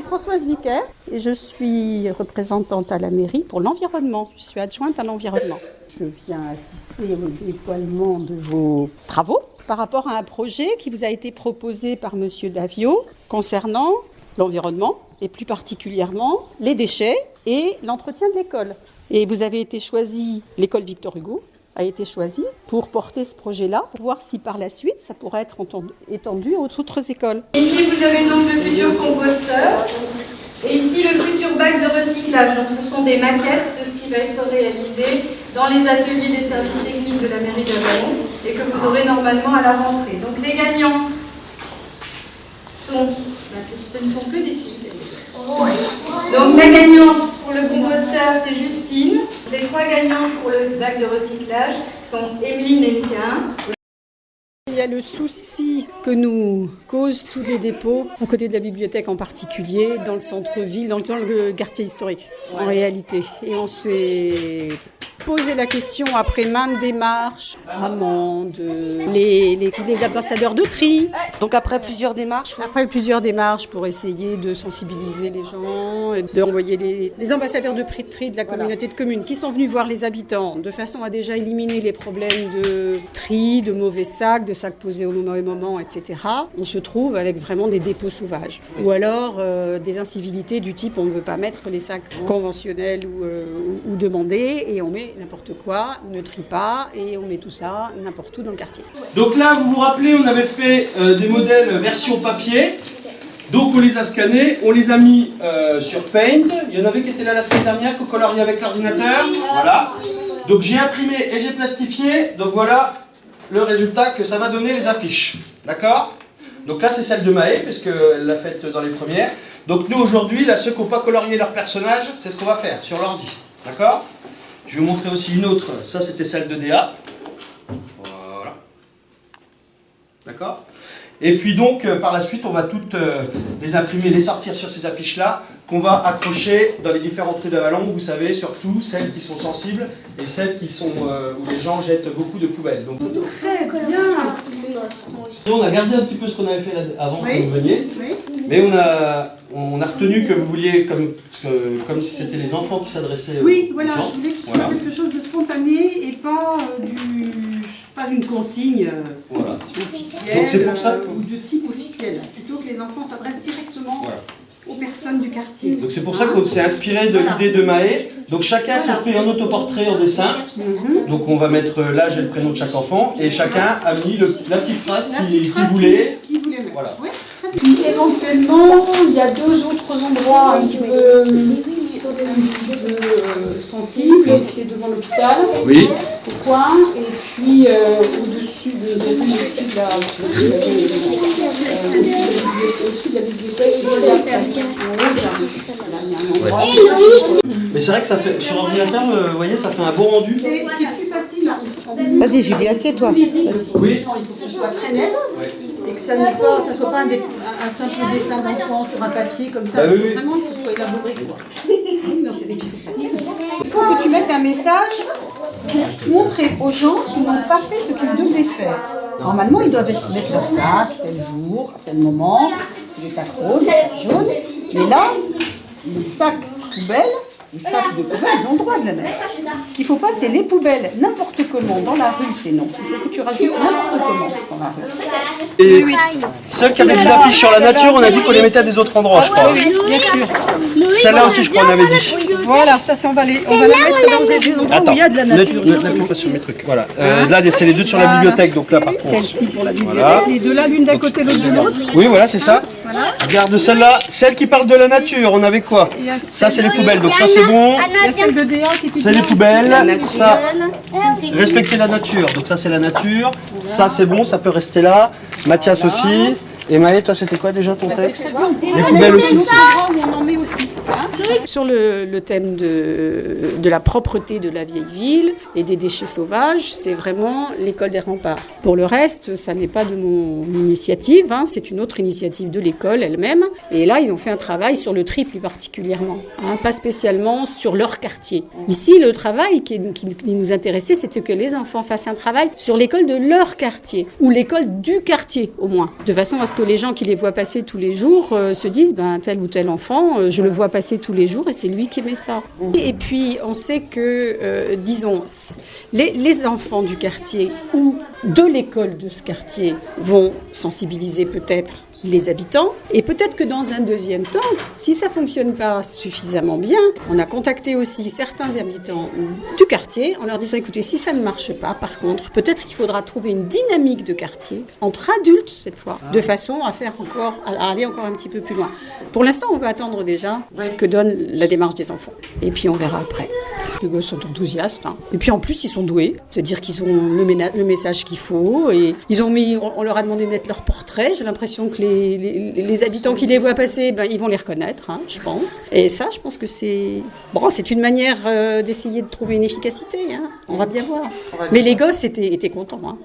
Françoise Vicaire et je suis représentante à la mairie pour l'environnement. Je suis adjointe à l'environnement. Je viens assister au déploiement de vos travaux par rapport à un projet qui vous a été proposé par Monsieur Davio concernant l'environnement et plus particulièrement les déchets et l'entretien de l'école. Et vous avez été choisi, l'école Victor Hugo a été choisie pour porter ce projet-là, pour voir si par la suite ça pourrait être étendu aux autres écoles. Ici vous avez donc le futur composteur et ici le futur bac de recyclage. Donc ce sont des maquettes de ce qui va être réalisé dans les ateliers des services techniques de la mairie d'Avallon et que vous aurez normalement à la rentrée. Donc les gagnants sont, ce ne sont que des filles. Donc la gagnante pour le composteur c'est Justine. Les 3 gagnants pour le bac de recyclage sont Emeline et Niquin. Il y a le souci que nous causent tous les dépôts, à côté de la bibliothèque en particulier, dans le centre-ville, dans le quartier historique, en réalité. Et on s'est posé la question après maintes démarches, amendes, les ambassadeurs de tri. Donc après plusieurs démarches Après plusieurs démarches pour essayer de sensibiliser les gens, et d'envoyer les ambassadeurs de tri de la communauté de communes qui sont venus voir les habitants de façon à déjà éliminer les problèmes de tri, de mauvais sacs, de sacs posés au mauvais moment, etc. On se trouve avec vraiment des dépôts sauvages. Ou alors des incivilités du type on ne veut pas mettre les sacs conventionnels ou demandés et on met n'importe quoi, on ne trie pas et on met tout ça n'importe où dans le quartier. Donc là, vous vous rappelez, on avait fait des modèles version papier. Donc on les a scannés, on les a mis sur Paint. Il y en avait qui étaient là la semaine dernière, qu'on coloriait avec l'ordinateur. Voilà. Donc j'ai imprimé et j'ai plastifié. Donc voilà le résultat que ça va donner les affiches. D'accord? Donc là c'est celle de Maë, parce qu'elle l'a faite dans les premières. Donc nous aujourd'hui, là ceux qui n'ont pas colorié leur personnage, c'est ce qu'on va faire sur l'ordi. D'accord? Je vais vous montrer aussi une autre. Ça c'était celle de DA. Voilà. D'accord? Et puis donc, par la suite, on va toutes les imprimer, les sortir sur ces affiches-là, qu'on va accrocher dans les différentes rues d'Avallon, vous savez, surtout celles qui sont sensibles et celles qui sont où les gens jettent beaucoup de poubelles. Donc, Très bien. on a gardé un petit peu ce qu'on avait fait là avant que vous veniez, mais on a retenu que vous vouliez, comme si c'était les enfants qui s'adressaient Oui, aux voilà, gens. je voulais que ce soit quelque chose de spontané et pas d'une consigne Voilà. officielle. Donc c'est pour ça que... ou de type officiel, plutôt que les enfants s'adressent directement Voilà. aux personnes du quartier. Donc c'est pour ça qu'on s'est inspiré de l'idée de Maë. Donc chacun s'est fait un autoportrait en dessin. Donc on va mettre l'âge et le prénom de chaque enfant. Et chacun a mis la petite phrase qu'il voulait. mettre. Voilà. Oui. Éventuellement, il y a 2 autres endroits un petit peu sensibles. C'est devant l'hôpital, Oui. au coin, et puis au-dessus de la bibliothèque. Mais c'est vrai que ça fait, sur ordinateur, vous voyez, ça fait un beau rendu. C'est plus facile. Vas-y Julie, assieds-toi. Oui. Il faut que ce soit très net. Et que ça ne soit pas un simple dessin d'enfant sur un papier comme ça. Bah oui, Il faut oui. vraiment que ce soit élaboré. Non, c'est il faut que ça tienne. Il faut que tu mettes un message pour montrer aux gens qu'ils n'ont pas fait ce qu'ils devaient faire. Normalement, ils doivent mettre leur sac tel jour, à tel moment, des sacs roses, des sacs jaunes. Mais là, les sacs poubelles, les sacs de poubelles, ils ont le droit de la mettre. Ce qu'il ne faut pas, c'est les poubelles n'importe comment dans la rue, c'est non. Il faut que tu rajoutes n'importe comment dans la rue. Et celles qui avaient des affiches sur la nature, on a dit qu'on les mettait à des autres endroits, je crois. Oui, bien sûr. Celle-là aussi, je crois, on avait dit. Voilà, ça, on va la mettre dans des endroits où il y a de la nature. Ne pas sur mes trucs. Voilà. Là, c'est les 2 sur la bibliothèque, donc là, par contre. Celle-ci pour la bibliothèque, Voilà. les 2 là, l'une d'un côté, l'autre de l'autre. Oui, voilà, c'est ça. Regarde celle-là, celle qui parle de la nature, on avait quoi? Il y a Ça, c'est les poubelles, donc ça, c'est bon. Il y a celle de DA qui était C'est les bien poubelles, ça, respecter la nature, donc ça c'est la nature, ça c'est bon, ça peut rester là, Mathias aussi, et Maë, toi c'était quoi déjà ton texte? Les poubelles aussi. aussi. On en met aussi. Sur le thème de la propreté de la vieille ville et des déchets sauvages, c'est vraiment l'école des remparts. Pour le reste, ça n'est pas de mon initiative, hein, c'est une autre initiative de l'école elle-même. Et là, ils ont fait un travail sur le tri plus particulièrement, hein, pas spécialement sur leur quartier. Ici, le travail qui nous intéressait, c'était que les enfants fassent un travail sur l'école de leur quartier, ou l'école du quartier au moins, de façon à ce que les gens qui les voient passer tous les jours se disent, tel ou tel enfant, je le vois passer tous les jours et c'est lui qui met ça. Et puis, on sait que, disons, les enfants du quartier ou de l'école de ce quartier vont sensibiliser peut-être les habitants. Et peut-être que dans un deuxième temps, si ça ne fonctionne pas suffisamment bien, on a contacté aussi certains habitants du quartier en leur disant, écoutez, si ça ne marche pas, par contre, peut-être qu'il faudra trouver une dynamique de quartier, entre adultes cette fois, de façon à aller encore un petit peu plus loin. Pour l'instant, on va attendre déjà ce que donne la démarche des enfants. Et puis on verra après. Les gosses sont enthousiastes. Hein. Et puis en plus, ils sont doués. C'est-à-dire qu'ils ont le message qu'il faut. Et on leur a demandé de mettre leur portrait. J'ai l'impression que les habitants qui les voient passer, ils vont les reconnaître, hein, je pense. Et ça, je pense que c'est une manière d'essayer de trouver une efficacité. Hein. On va bien voir. Mais les gosses étaient contents. Hein.